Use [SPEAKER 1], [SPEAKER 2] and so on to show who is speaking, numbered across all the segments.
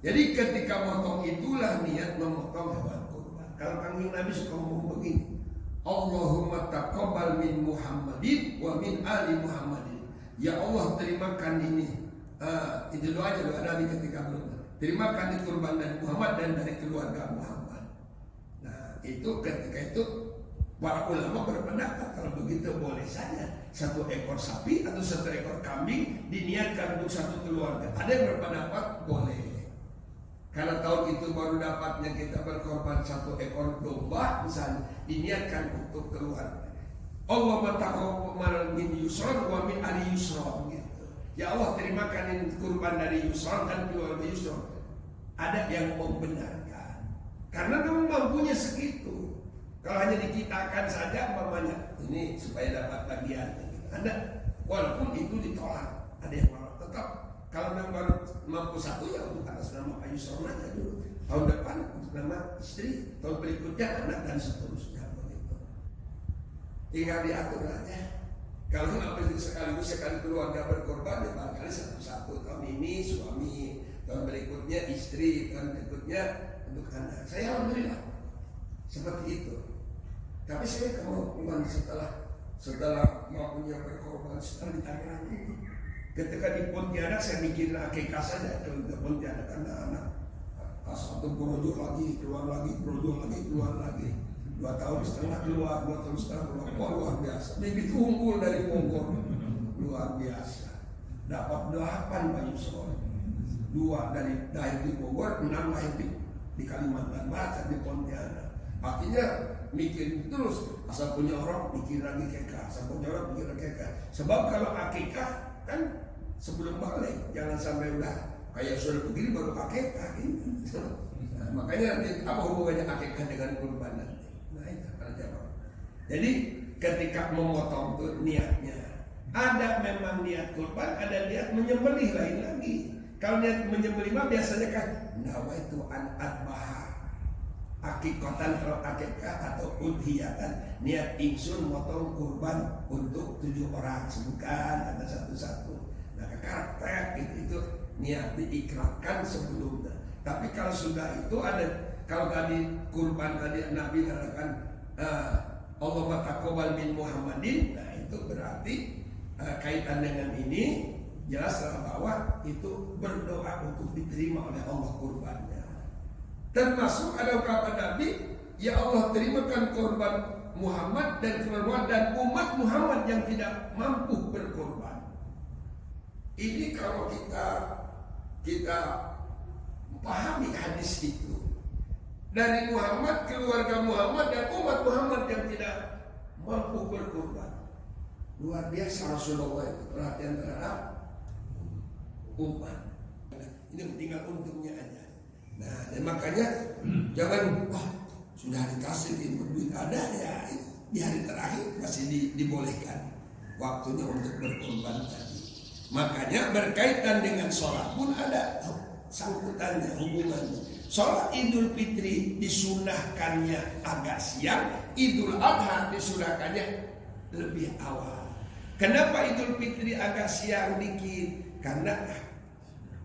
[SPEAKER 1] Jadi ketika motong itulah niat memotong hewan kurban. Kalau Kanjeng Nabi suka ngomong begini, Allahumma taqabbal min Muhammadin wa min ali Muhammadin. Ya Allah, terimakan ini. Itu doanya doa Nabi ketika berkurban. Terimakan kurban dari Muhammad dan dari keluarga Muhammad. Nah, itu ketika itu para ulama berpendapat kalau begitu boleh saja 1 ekor sapi atau 1 ekor kambing diniatkan untuk 1 keluarga. Ada yang berpendapat boleh. Karena tahun itu baru dapatnya kita berkorban 1 ekor domba misalnya, diniatkan untuk keluarga. Allah taqabbal min Yusron wa min ali Yusron gitu. Ya Allah, terimakan ini kurban dari Yusron dan keluarga Yusron. Ada yang membenarkan karena kamu mampunya segitu. Kalau hanya dikitakan saja mamanya ini supaya dapat bagian, ada walaupun itu ditolak, ada yang malah tetap kalau memang baru mampu 1 ya untuk atas nama Pak Yusron aja dulu, tahun depan untuk nama istri, tahun berikutnya anak dan seterusnya begitu. Tinggal diatur aja. Kalau nggak sekali keluarga berkorban ya barangkali satu-satu, tahun ini suami, tahun berikutnya istri, tahun berikutnya untuk anak. Saya alhamdulillah seperti itu. Tapi saya kemampuan setelah mampunya berkorban setelah di Tangerang ini. Ketika di Pontianak saya mikirin akikah saja kalau di Pontianak anak-anak. Satu projo lagi, keluar lagi, projo lagi, keluar lagi. 2 tahun setengah keluar, 2 tahun setengah keluar. Wah, luar biasa. Begitu unggul dari Bogor, luar biasa. Dapat 8 Pak Yusron. 2 dari lahir di Bogor, 6 lahir di Kalimantan Barat, di Pontianak. Artinya mikir terus, asal punya orang mikir lagi kekah, asal punya orang mikir lagi kekah. Sebab kalau akikah kan sebelum balik, jangan sampai udah kayak sudah begini baru akikah gitu. Nah, makanya nanti apa hubungannya akikah dengan kurban nanti? Nah itu para jamaah. Jadi ketika memotong itu niatnya ada memang niat kurban, ada niat menyembelih lain lagi. Kalau niat menyembelih mah biasanya kan nawaitu an adbaha. Akikatan kalau akikah atau udhiyatan, niat ingsun motong kurban untuk 7 orang, sebutkan ada satu-satu. Nah kakak itu niat diikrarkan sebelumnya. Tapi kalau sudah itu ada, kalau tadi kurban tadi Nabi katakan Allahumma taqabbal min Muhammadin, nah itu berarti kaitan dengan ini jelaslah bahwa itu berdoa untuk diterima oleh Allah kurbannya. Termasuk ada ungkapan Nabi, ya Allah terimakan korban Muhammad dan keluarga dan umat Muhammad yang tidak mampu berkorban. Ini kalau kita pahami hadis itu dari Muhammad, keluarga Muhammad dan umat Muhammad yang tidak mampu berkorban. Luar biasa Rasulullah itu perhatian terhadap umat. Ini tinggal untungnya aja. Nah, dan makanya jangan sudah dikasih duit ada ya di hari terakhir masih dibolehkan waktunya untuk berkorban tadi. Makanya berkaitan dengan sholat pun ada sangkutannya, hubungannya. Sholat Idul Fitri disunahkannya agak siang, Idul Adha disunahkannya lebih awal. Kenapa Idul Fitri agak siang dikit? Karena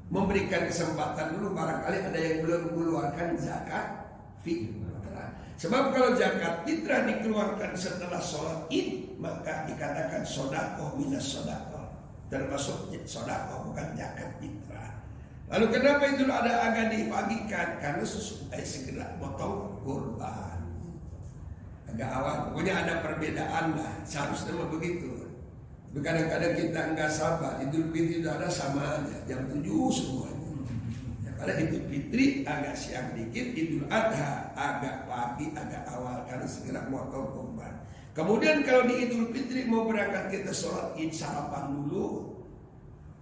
[SPEAKER 1] memberikan kesempatan dulu, barangkali ada yang belum mengeluarkan zakat fitrah. Sebab kalau zakat fitrah dikeluarkan setelah sholat id, maka dikatakan sodakoh minas sodakoh, termasuk sodakoh bukan zakat fitrah. Lalu kenapa itu ada agak dibagikan? Karena segera potong kurban agak awal. Pokoknya ada perbedaan lah, seharusnya begitu. Kadang-kadang kita enggak sabar, Idul Fitri itu ada sama aja, jam 7 semuanya. Ya, pada Idul Fitri agak siang dikit, Idul Adha agak pagi, agak awal, karena segera motong kurban. Kemudian kalau di Idul Fitri mau berangkat kita sholat id, sarapan dulu,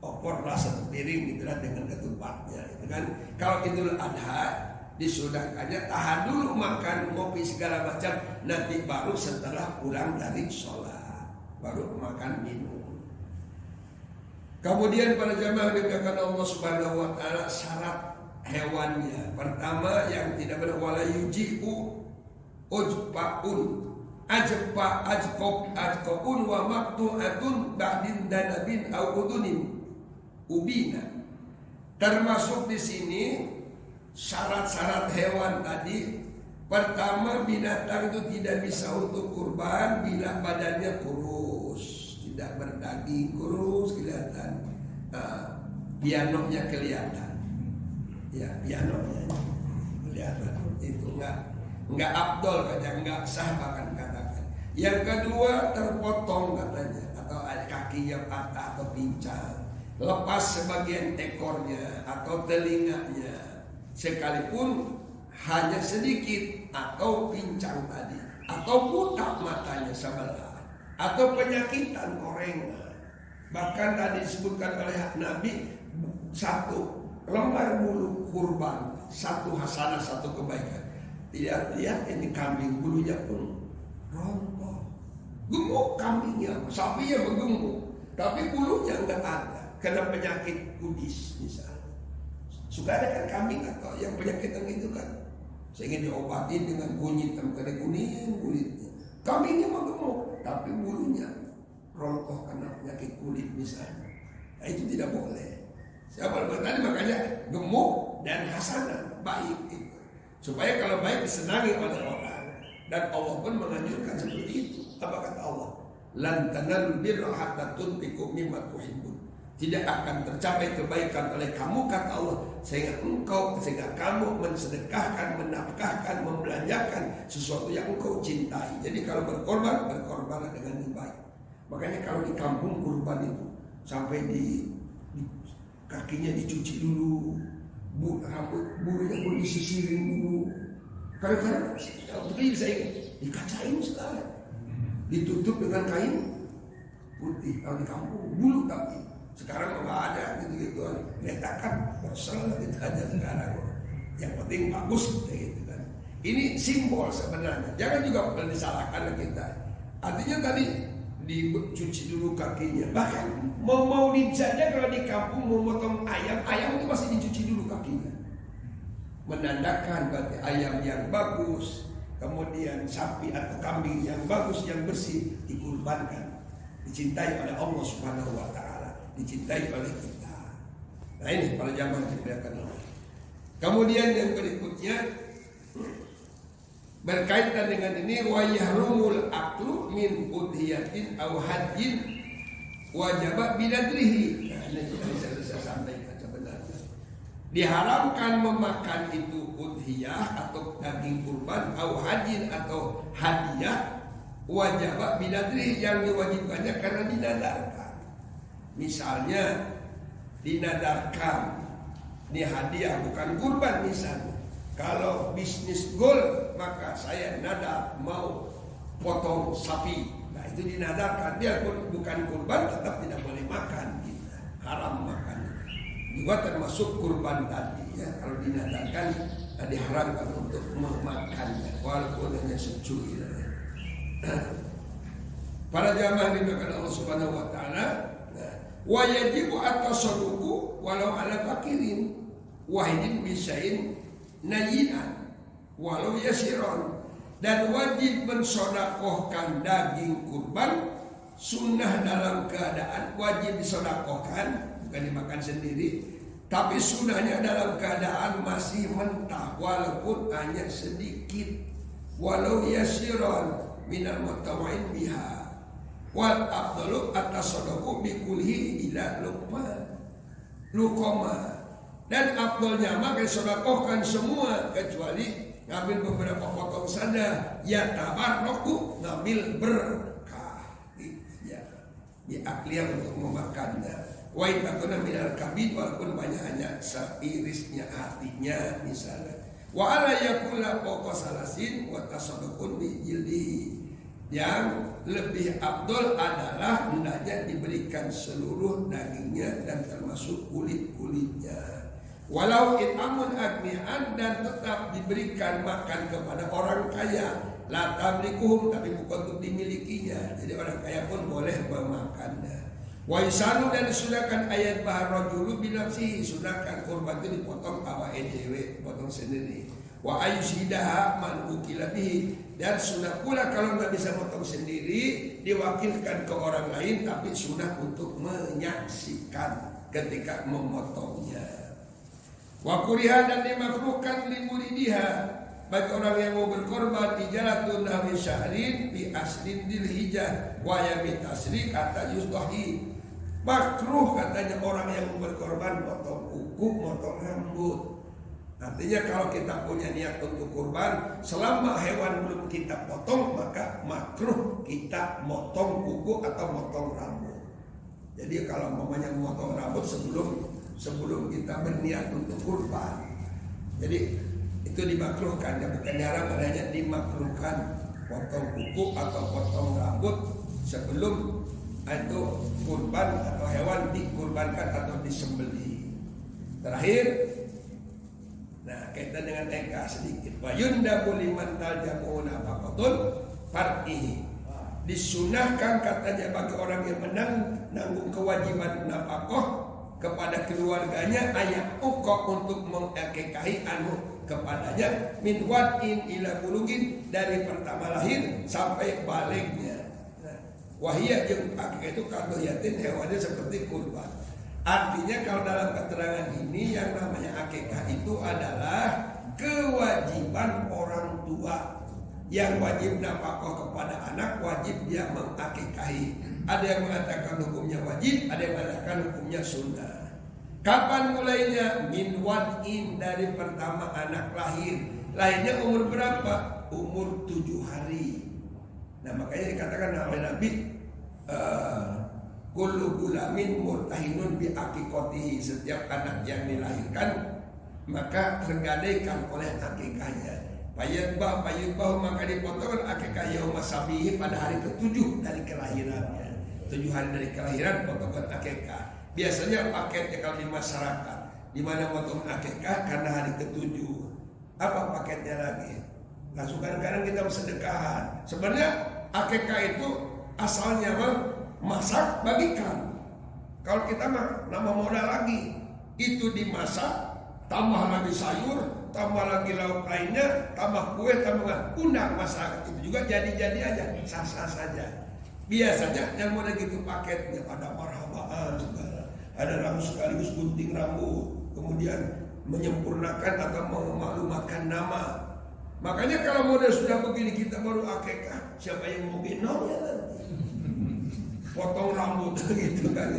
[SPEAKER 1] oporlah 1 piring gitu lah dengan ketupatnya. Gitu kan. Kalau Idul Adha disudahkannya tahan dulu makan, ngopi segala macam, nanti baru setelah pulang dari sholat baru makan minum. Kemudian para jamaah dikatakan Allah Subhanahu wa taala syarat hewannya. Pertama yang tidak boleh wala yuji'u ujpaun ajqaun wa maqtu'atun ba'din danabin au udunin ubina. Termasuk di sini syarat-syarat hewan tadi. Pertama, binatang itu tidak bisa untuk kurban bila badannya kurus, tidak berdaging, kurus kelihatan, pianonya kelihatan, ya pianonya kelihatan, itu enggak abdol katanya, enggak sah bahkan katakan. Yang kedua, terpotong katanya, atau kakinya patah atau pincang, lepas sebagian ekornya atau telinganya, sekalipun hanya sedikit, atau pincang tadi, atau buta matanya sebelah, atau penyakitan korengan. Bahkan tadi disebutkan oleh Nabi, satu lembar bulu kurban, satu hasanah, satu kebaikan. Tidak lihat ini kambing bulunya pun rontok, gemuk kambingnya, sapinya bergemuk, tapi bulunya enggak ada, kena penyakit kudis misalnya. Suka ada kan kambing atau yang penyakitan itu kan, sehingga diobatin dengan kunyit sampai kuning kulitnya. Kambingnya mah gemuk, tapi bulunya rontok karena penyakit kulit misalnya. Nah, itu tidak boleh. Siapa tadi makanya gemuk dan hasanah baik itu, supaya kalau baik disenangi oleh orang. Dan Allah pun menganjurkan seperti itu. Apa kata Allah? Lan tanalul birra hatta tunfiqu mimma tuhibbun. Tidak akan tercapai kebaikan oleh kamu, kata Allah, sehingga kamu mensedekahkan, menafkahkan, membelanjakan sesuatu yang engkau cintai. Jadi kalau berkorbanlah dengan yang baik. Makanya kalau di kampung kurban itu sampai di kakinya dicuci dulu, rambut bulunya pun disisirin dulu. Kadang-kadang bisa dikacain sekali, ditutup dengan kain putih. Kalau di kampung bulu tapi sekarang nggak ada gitu letakan bersel gitu aja sekarang. Yang penting bagus gitu kan. Ini simbol sebenarnya. Jangan juga disalahkan kita. Artinya tadi dicuci dulu kakinya. Bahkan mau maulid saja kalau di kampung mau potong ayam itu masih dicuci dulu kakinya. Menandakan berarti ayam yang bagus, kemudian sapi atau kambing yang bagus, yang bersih dikurbankan, dicintai oleh Allah Subhanahu wa taala, dicintai oleh kita. Nah ini para jamaah dimuliakan Allah. Kemudian yang berikutnya berkaitan dengan ini, wa yahrumul aklu min udhiyatin aw hajjin wajaba binadrihi. Nah ini yang saya sampaikan sebenarnya. Diharamkan memakan itu udhiyah atau daging kurban, aw hajjin atau hadiah, wajaba binadrihi, yang diwajibkannya karena dinadarkan. Misalnya dinadarkan ini hadiah bukan kurban misalnya. Kalau bisnis gold maka saya nadar mau potong sapi. Nah itu dinadarkan, dia pun bukan kurban tetap tidak boleh makan, gitu. Haram makan. Juga termasuk kurban tadi ya, kalau dinadarkan diharamkan untuk memakannya walaupun hanya secuil. Para jamaah dimuliakan Allah Subhanahu wa taala. Wa yajibu at-tasadduqu walau ala fakirin wahidin bisain nayinan walau yasiron, dan wajib mensodakohkan daging kurban sunnah dalam keadaan wajib disodakohkan, bukan dimakan sendiri, tapi sunnahnya dalam keadaan masih mentah walaupun hanya sedikit, walau yasiron minal mutawa'in biha. Wal afdalu at-tasadduqu bi kulli ila luqma. Dan afdalnya maka sedekahkan semua kecuali ngambil beberapa potong saja, ya tabarruku, ngambil berkah ya diakliyah untuk memakannya. Wa itakuna minal kabid, walaupun banyak hanya seirisnya hatinya misalnya. Wa ala yakula fawqa salasin wa tasadduqun bi jildihi. Yang lebih abdul adalah hendaknya diberikan seluruh dagingnya dan termasuk kulit-kulitnya. Walau it'amun agni'an, dan tetap diberikan makan kepada orang kaya. La tamlikuhum, tapi bukan untuk dimilikinya. Jadi orang kaya pun boleh memakannya. Wa isanu, dan disunahkan ayat bahar rajulu binafsihi, sunahkan kurban itu dipotong awake dhewe, potong sendiri. Wa ayushidaha man ukila bihi, dan sunah pula kalau nggak bisa potong sendiri diwakilkan ke orang lain, tapi sunah untuk menyaksikan ketika memotongnya. Wa kuriha dan dimakruhkan li muridiha bagi orang yang mau berkorban ijalatun nawi syahrin bi aslin dzilhijjah wa yamin tasrik kata yusdahi. Makruh katanya orang yang mau berkorban potong kuku, potong rambut. Artinya kalau kita punya niat untuk kurban, selama hewan belum kita potong, maka makruh kita motong kuku atau motong rambut. Jadi kalau mamanya motong rambut sebelum kita berniat untuk kurban, jadi itu dimakruhkan, ya bukan haram, adanya dimakruhkan potong kuku atau potong rambut sebelum itu kurban atau hewan dikurbankan atau disembelih. Terakhir, nah kaitan dengan eka sedikit. Wa yundabu liman taljamu nafaqatun far'ihi. Disunahkan katanya bagi orang yang menanggung kewajiban nafkah kepada keluarganya ayat uqa untuk mengakikahi anu kepadanya min wad'in ila bulugin dari pertama lahir sampai baliknya. Wahia jeung akikah itu kadoyatin hewannya seperti kurban. Artinya kalau dalam keterangan ini yang namanya akikah itu adalah kewajiban orang tua. Yang wajib nafkah kepada anak, wajib dia mengakikahi. Ada yang mengatakan hukumnya wajib, ada yang mengatakan hukumnya sunnah. Kapan mulainya? Min wad'in dari pertama anak lahir. Lahirnya umur berapa? Umur 7 hari. Nah makanya dikatakan oleh Nabi kullu gulamin murtahinun bi aqiqatihi. Setiap anak yang dilahirkan maka tergadaikan oleh akikahnya. Payudbah maka dipotong akikah yauma sabihi pada hari ke-7 dari kelahirannya. 7 hari dari kelahiran potongan akikah. Biasanya paketnya kalau di masyarakat di mana potong akikah karena hari ke-7. Apa paketnya lagi? Langsung kadang-kadang kita bersedekahan. Sebenarnya akikah itu asalnya masak bagikan. Kalau kita mah nama modal lagi itu dimasak, tambah lagi sayur, tambah lagi lauk lainnya, tambah kue, tambah undang masyarakat itu juga jadi-jadi aja, sah-sah saja. Biasanya yang model gitu paketnya ada marhabaan segala, ada rambut sekaligus gunting rambut, kemudian menyempurnakan atau memaklumatkan nama. Makanya kalau model sudah begini kita baru akikah, siapa yang mau gendongnya nanti? Potong rambut gitu kan.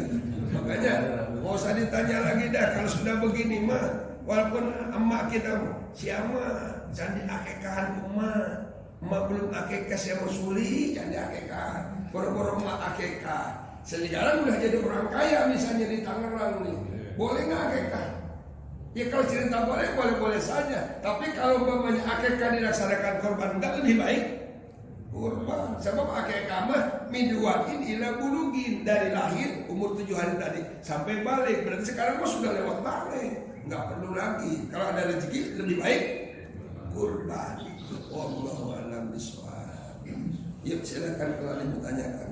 [SPEAKER 1] Makanya mau usah ditanya lagi dah kalau sudah begini mah. Walaupun emak kita siapa jangan diakekahan emak belum akekah siapa suli jangan diakekahan. Boro-boro emak akekah. Sekarang udah jadi orang kaya misalnya di Tangerang nih, boleh nggak akekah? Ya kalau cerita boleh saja. Tapi kalau umpamanya akekah dilaksanakan korban enggak lebih baik kurban. Sebab akekah mah midwatin ila bulugin dari lahir umur 7 hari tadi sampai balik. Berarti sekarang mah sudah lewat balik. Nggak perlu lagi. Kalau ada rezeki lebih baik kurban. Wallahu a'lam bishawab. Yuk silakan kalau ada yang bertanyakan.